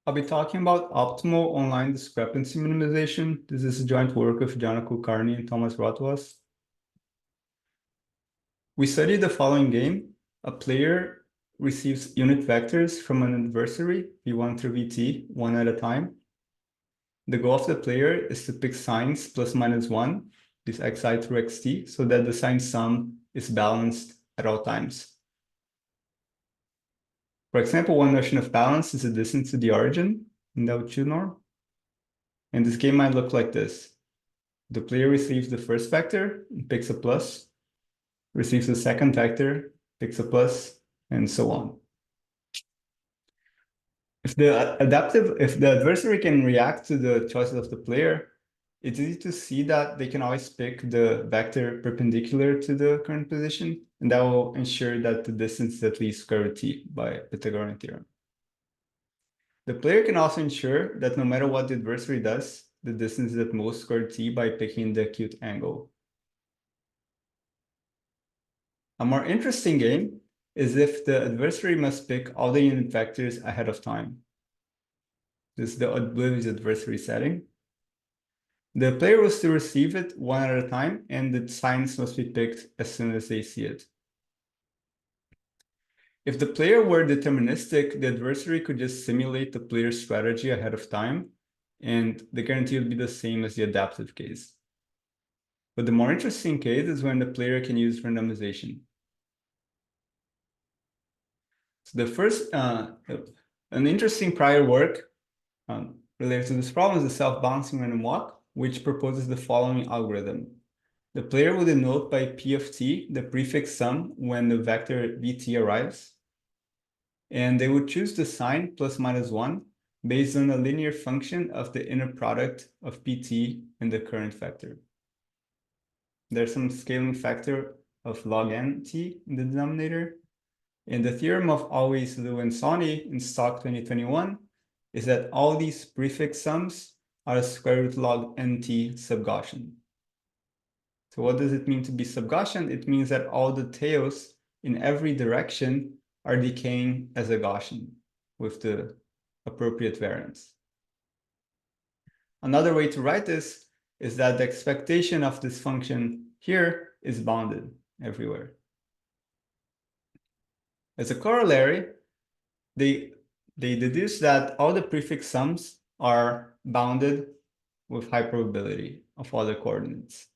I'll be talking about optimal online discrepancy minimization. This is a joint work of Jana Kulkarni and Thomas Rotwas. We studied the following game. A player receives unit vectors from an adversary, v1 through vt, one at a time. The goal of the player is to pick signs plus minus 1, this xi through xt, so that the sign sum is balanced at all times. For example, one notion of balance is the distance to the origin in the L2 norm. And this game might look like this. The player receives the first vector and picks a plus, receives the second vector, picks a plus, and so on. If the adversary can react to the choices of the player, it's easy to see that they can always pick the vector perpendicular to the current position, and that will ensure that the distance is at least square root t by Pythagorean theorem. The player can also ensure that no matter what the adversary does, the distance is at most square root t by picking the acute angle. A more interesting game is if the adversary must pick all the unit vectors ahead of time. This is the oblivious adversary setting. The player was to receive it one at a time, and the signs must be picked as soon as they see it. If the player were deterministic, the adversary could just simulate the player's strategy ahead of time, and the guarantee would be the same as the adaptive case. But the more interesting case is when the player can use randomization. So the first, an interesting prior work related to this problem is the self-balancing random walk, which proposes the following algorithm. The player would denote by p of t the prefix sum when the vector vt arrives, and they would choose the sign plus minus 1 based on a linear function of the inner product of pt and the current vector. There's some scaling factor of log n t in the denominator, and the theorem of always Liu and Soni in STOC 2021 is that all these prefix sums are square root log nt sub-Gaussian. So what does it mean to be sub-Gaussian? It means that all the tails in every direction are decaying as a Gaussian with the appropriate variance. Another way to write this is that the expectation of this function here is bounded everywhere. As a corollary, they deduce that all the prefix sums are bounded with high probability of all the coordinates.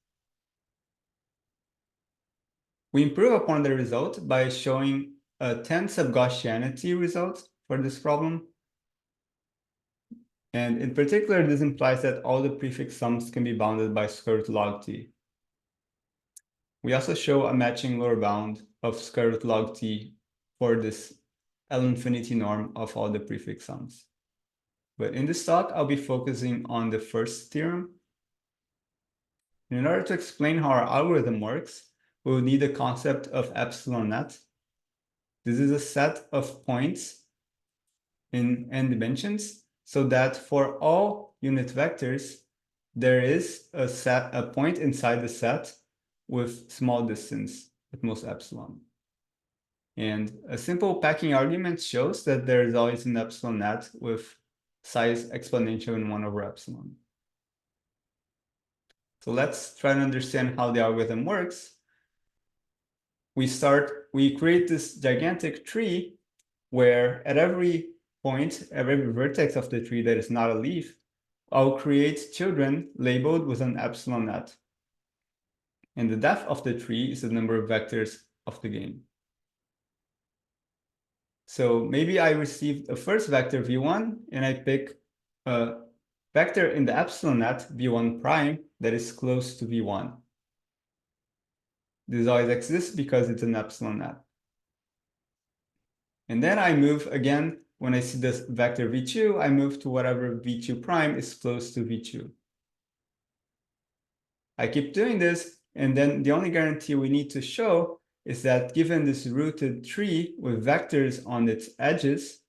We improve upon the result by showing a 10 sub-Gaussianity result for this problem. And in particular, this implies that all the prefix sums can be bounded by square root log t. We also show a matching lower bound of square root log t for this L infinity norm of all the prefix sums. But in this talk, I'll be focusing on the first theorem. In order to explain how our algorithm works, we will need the concept of epsilon net. This is a set of points in n dimensions, so that for all unit vectors, there is a point inside the set with small distance at most epsilon. And a simple packing argument shows that there is always an epsilon net with size exponential in 1 over epsilon. So let's try to understand how the algorithm works. We create this gigantic tree where at every point, every vertex of the tree that is not a leaf, I'll create children labeled with an epsilon net. And the depth of the tree is the number of vectors of the game. So maybe I received a first vector v1, and I pick a vector in the epsilon net v1 prime that is close to v1. This always exists because it's an epsilon net. And then I move again, when I see this vector v2, I move to whatever v2 prime is close to v2. I keep doing this, and then the only guarantee we need to show is that given this rooted tree with vectors on its edges,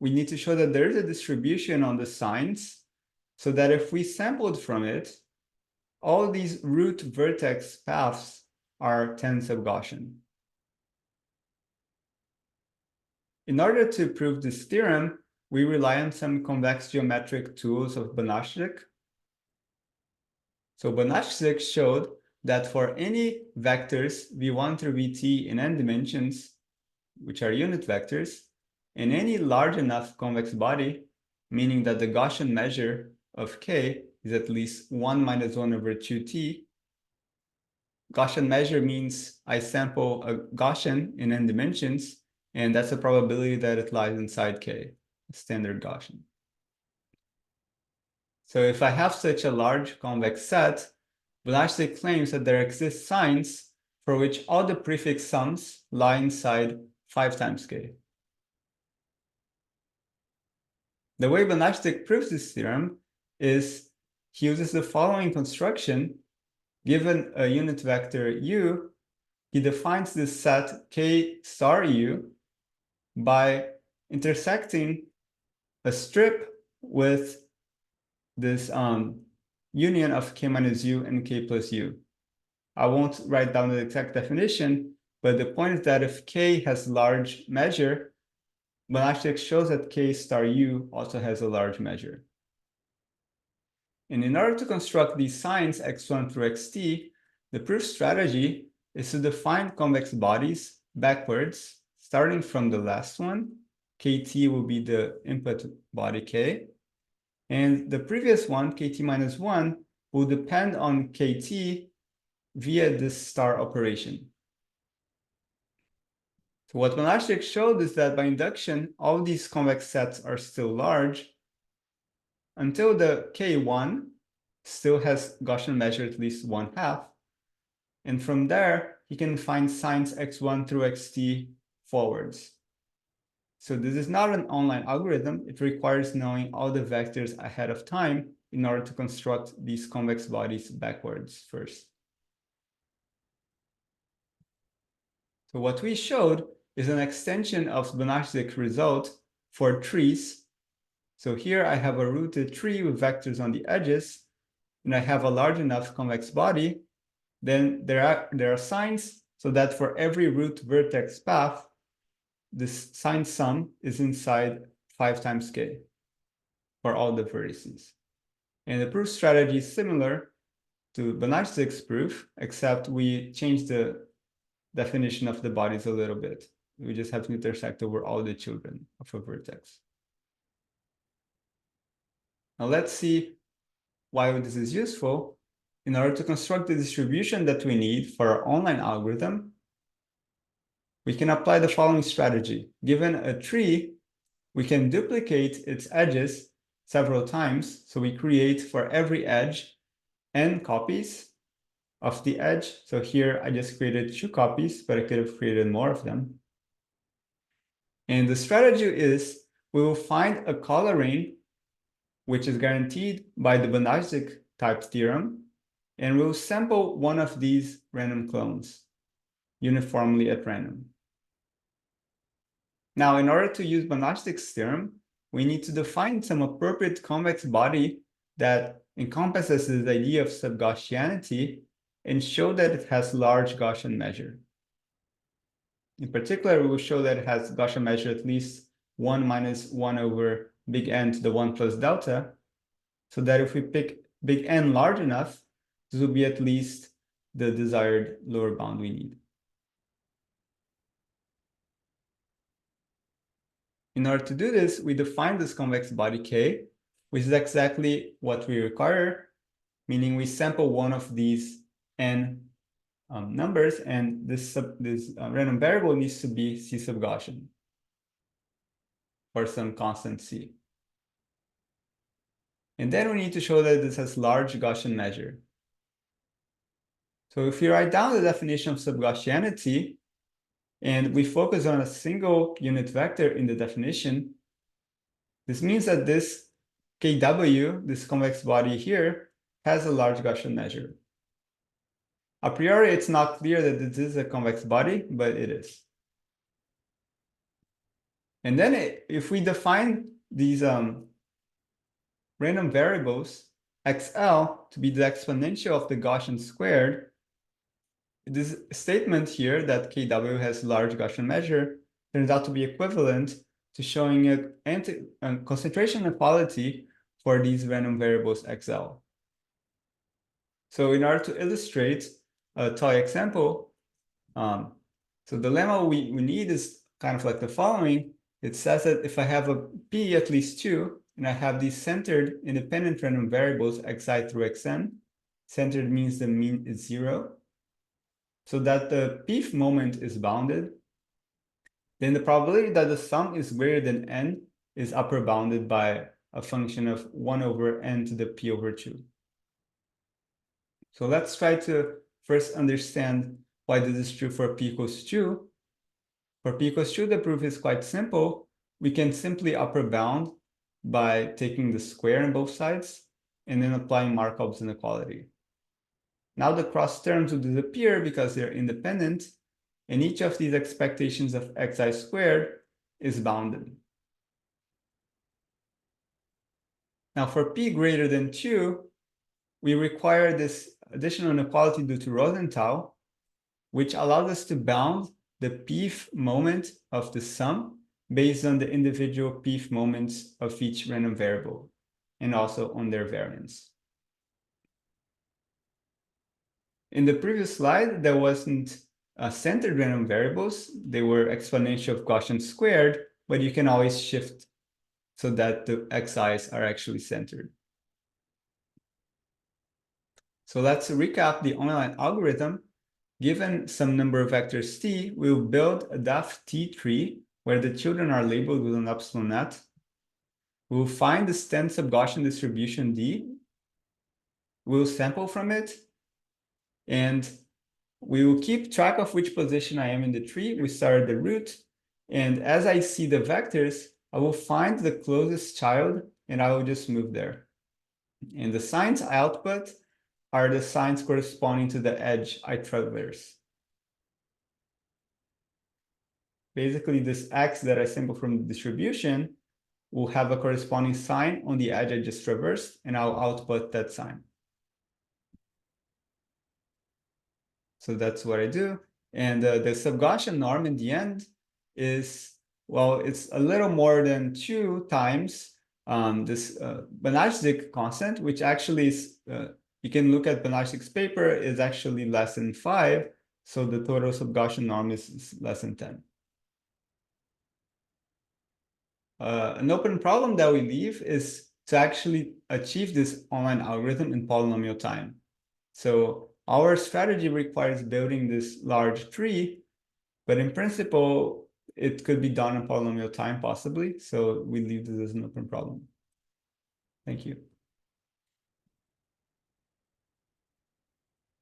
we need to show that there is a distribution on the signs, so that if we sampled from it, all these root vertex paths are 10 sub-Gaussian. In order to prove this theorem, we rely on some convex geometric tools of Banachnik. So Banachnik showed that for any vectors v1 through vt in n dimensions, which are unit vectors, in any large enough convex body, meaning that the Gaussian measure of k is at least 1 minus 1 over 2t. Gaussian measure means I sample a Gaussian in n dimensions, and that's a probability that it lies inside k, standard Gaussian. So if I have such a large convex set, Banachnik claims that there exist signs for which all the prefix sums lie inside 5 times k. The way Banachnik proves this theorem is he uses the following construction. Given a unit vector u, he defines this set k star u by intersecting a strip with this union of k minus u and k plus u. I won't write down the exact definition, but the point is that if k has large measure, Banachnik shows that k star u also has a large measure. And in order to construct these signs x1 through xt, the proof strategy is to define convex bodies backwards, starting from the last one. Kt will be the input body k. And the previous one, kt minus 1, will depend on kt via this star operation. So what Banachnik showed is that by induction, all these convex sets are still large until the k1 still has Gaussian measure at least 1/2. And from there, you can find signs x1 through xt forwards. So this is not an online algorithm. It requires knowing all the vectors ahead of time in order to construct these convex bodies backwards first. So what we showed is an extension of Banachnik's result for trees. So here I have a rooted tree with vectors on the edges, and I have a large enough convex body. Then there are signs so that for every root vertex path, this sign sum is inside 5 times k for all the vertices. And the proof strategy is similar to Banachnik's proof, except we change the definition of the bodies a little bit. We just have to intersect over all the children of a vertex. Now let's see why this is useful. In order to construct the distribution that we need for our online algorithm, we can apply the following strategy. Given a tree, we can duplicate its edges several times. So we create for every edge n copies of the edge. So here I just created 2 copies, but I could have created more of them. And the strategy is we will find a coloring which is guaranteed by the Banachnik type theorem, and we'll sample one of these random clones uniformly at random. Now, in order to use Banachnik's theorem, we need to define some appropriate convex body that encompasses the idea of sub-Gaussianity and show that it has large Gaussian measure. In particular, we will show that it has Gaussian measure at least 1 minus 1 over big N to the 1 plus delta, so that if we pick big N large enough, this will be at least the desired lower bound we need. In order to do this, we define this convex body K, which is exactly what we require, meaning we sample one of these N numbers, and this random variable needs to be C sub Gaussian, or some constant C. And then we need to show that this has large Gaussian measure. So if we write down the definition of sub-Gaussianity, and we focus on a single unit vector in the definition, this means that this Kw, this convex body here, has a large Gaussian measure. A priori, it's not clear that this is a convex body, but it is. And then if we define these random variables, xl, to be the exponential of the Gaussian squared, this statement here that Kw has large Gaussian measure turns out to be equivalent to showing a concentration inequality for these random variables XL. So in order to illustrate a toy example, so the lemma we need is kind of like the following. It says that if I have a P at least 2, and I have these centered independent random variables xi through xn, centered means the mean is 0, so that the Pth moment is bounded, then the probability that the sum is greater than n is upper bounded by a function of 1 over n to the P over 2. So let's try to first understand why this is true for P equals 2. For P equals 2, the proof is quite simple. We can simply upper bound by taking the square on both sides and then applying Markov's inequality. Now the cross terms will disappear because they're independent, and each of these expectations of xi squared is bounded. Now for P greater than 2, we require this additional inequality due to Rosenthal, which allows us to bound the Pth moment of the sum based on the individual Pth moments of each random variable, and also on their variance. In the previous slide, there wasn't centered random variables. They were exponential of Gaussian squared, but you can always shift so that the xi's are actually centered. So let's recap the online algorithm. Given some number of vectors t, we'll build a depth t tree where the children are labeled with an epsilon net. We'll find the stand sub-Gaussian distribution d. We'll sample from it, and we will keep track of which position I am in the tree. We start at the root, and as I see the vectors, I will find the closest child, and I will just move there. And the signs I output are the signs corresponding to the edge I traverse. Basically, this x that I sample from the distribution will have a corresponding sign on the edge I just traversed, and I'll output that sign. So that's what I do. And the sub-Gaussian norm in the end is, well, it's a little more than 2 times this Banachzik constant, which actually is, you can look at Banachzik's paper, is actually less than 5. So the total sub-Gaussian norm is less than 10. An open problem that we leave is to actually achieve this online algorithm in polynomial time. So our strategy requires building this large tree, but in principle, it could be done in polynomial time possibly. So we leave this as an open problem. Thank you.